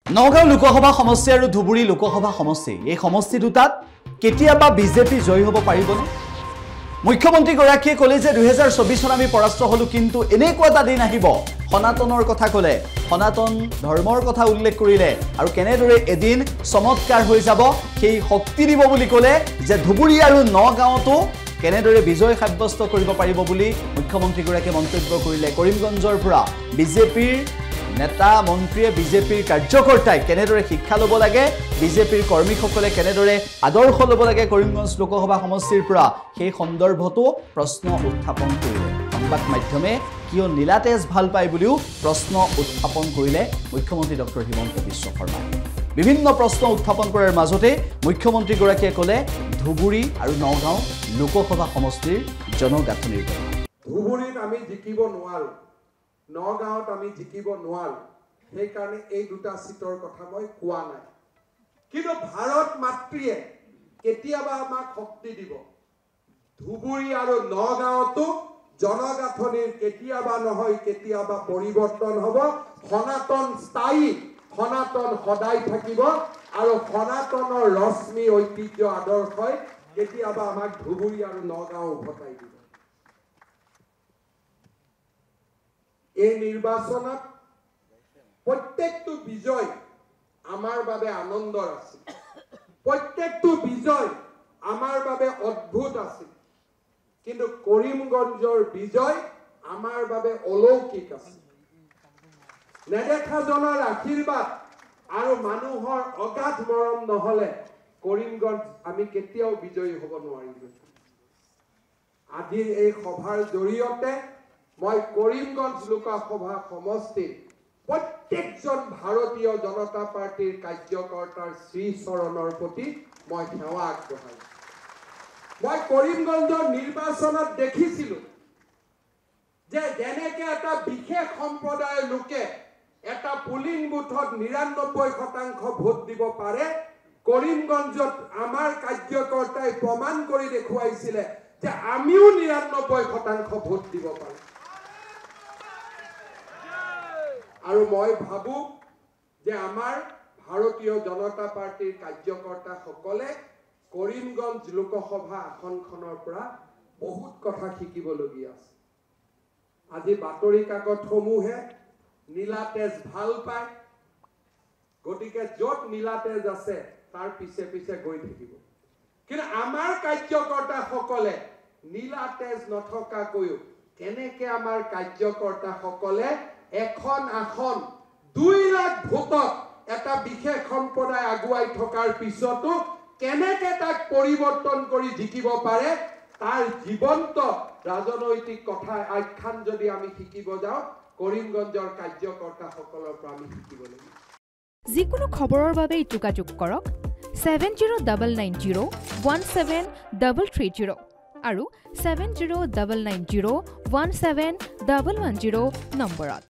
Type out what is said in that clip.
নগাঁও লোকসভা সমষ্টি আৰু ধুবুৰী লোকসভা সমষ্টি এই সমষ্টি দুটাত কেতিয়াবা বিজেপি জয়ী হ'ব পাৰিবনে মুখ্যমন্ত্ৰী গৰাকীয়ে ক'লে যে 2024 আমি পৰাস্ত হলো কিন্তু এনেকুৱা এটা দিন আহিব সনাতনৰ কথা ক'লে সনাতন ধৰ্মৰ কথা উল্লেখ কৰিলে আৰু কেনেদৰে এদিন চমৎকাৰ হৈ যাব সেই শক্তি দিব বুলি ক'লে যে ধুবুৰী আৰু নগাঁওতো কেনেদৰে বিজয় সাব্যস্ত কৰিব পাৰিব বুলি মুখ্যমন্ত্ৰী গৰাকীয়ে মন্তব্য কৰিলে কৰিমগঞ্জৰ পৰা বিজেপিৰ নেতা মন্ত্ৰীয়ে বিজেপিৰ কাৰ্যকৰ্তাই কেনেদৰে শিক্ষা ল'ব লাগে বিজেপিৰ কৰ্মীসকলে কেনেদৰে আদৰ্শ ল'ব লাগে কৰিমগঞ্জ লোকসভা সমষ্টিৰ পৰা সেই সন্দৰ্ভতো প্ৰশ্ন উত্থাপন কৰিলে সংবাদ মাধ্যমে কিয় নীলাতেজ ভাল পায় বুলিও প্ৰশ্ন উত্থাপন কৰিলে মুখ্যমন্ত্ৰী ডক্টৰ হিমন্ত বিশ্ব শৰ্মাই বিভিন্ন প্ৰশ্ন উত্থাপন কৰাৰ মাজতে মুখ্যমন্ত্ৰী গৰাকীয়ে ক'লে ধুবুৰী আৰু নগাঁও লোকসভা সমষ্টিৰ জনগাঁথনিৰ কথা ধুবুৰীত আমি জিকিব নোৱাৰো নগাঁৱত আমি জিকিব নোৱাৰো সেই কাৰণে এই দুটা সিটৰ কথা মই কোৱা নাই কিন্তু ভাৰত মাতৃয়ে কেতিয়াবা আমাক শক্তি দিব ধুবুৰী আৰু নগাঁৱতো জনগাঁথনিৰ কেতিয়াবা নহয় কেতিয়াবা পৰিৱৰ্তন হ'ব সনাতন স্থায়ী সনাতন সদায় থাকিব আৰু সনাতনৰ ৰশ্মি ঐতিহ্য আদৰ্শই কেতিয়াবা আমাক ধুবুৰী আৰু নগাঁও উভতাই দিব এই নিৰ্বাচনত প্ৰত্যেকটো বিজয় আমাৰ বাবে আনন্দৰ আছিল প্ৰত্যেকটো বিজয় আমাৰ বাবে অদ্ভুত আছিল কিন্তু কৰিমগঞ্জৰ বিজয় আমাৰ বাবে অলৌকিক আছিল নেদেখাজনৰ আশীৰ্বাদ আৰু মানুহৰ অগাধ মৰম নহলে কৰিমগঞ্জ আমি কেতিয়াও বিজয়ী হ'ব নোৱাৰিলো আজিৰ এই সভাৰ জৰিয়তে মই কৰিমগঞ্জ লোকসভা সমষ্টিৰ প্ৰত্যেকজন ভাৰতীয় জনতা পাৰ্টিৰ কাৰ্যকৰ্তাৰ শ্ৰী চৰণৰ প্ৰতি মই সেৱা আগবঢ়াইছো মই কৰিমগঞ্জৰ নিৰ্বাচনত দেখিছিলো যে যেনেকে এটা বিশেষ সম্প্ৰদায়ৰ লোকে এটা পুলিং বুথত 99% ভোট দিব পাৰে কৰিমগঞ্জত আমাৰ কাৰ্যকৰ্তাই প্ৰমাণ কৰি দেখুৱাইছিলে যে আমিও 99% ভোট দিব পাৰো আৰু মই ভাবো যে আমাৰ ভাৰতীয় জনতা পাৰ্টিৰ কাৰ্যকৰ্তা সকলে কৰিমগঞ্জ লোকসভা আসনখনৰ পৰা বহুত কথা শিকিবলগীয়া আছে আজি বাতৰি কাকতসমূহে নীলাতেজ ভাল পায় গতিকে য'ত নীলাতেজ আছে তাৰ পিছে পিছে গৈ থাকিব কিন্তু আমাৰ কাৰ্যকৰ্তা সকলে নীলাতেজ নথকাকৈও কেনেকে আমাৰ কাৰ্যকৰ্তা সকলে এখন আসন 2 লাখ ভোটত এটা বিশেষ সম্প্ৰদায় আগুৱাই থকাৰ পিছতো কেনেকে তাক পৰিৱৰ্তন কৰি জিকিব পাৰে তাৰ জীৱন্ত ৰাজনৈতিক কথা আখ্যান যদি আমি শিকিব যাওঁ কৰিমগঞ্জৰ কাৰ্যকৰ্তা সকলৰ পৰা আমি শিকিব লাগিব যিকোনো খবৰৰ বাবে যোগাযোগ কৰক 7099017330 আৰু 7099017110 নম্বৰত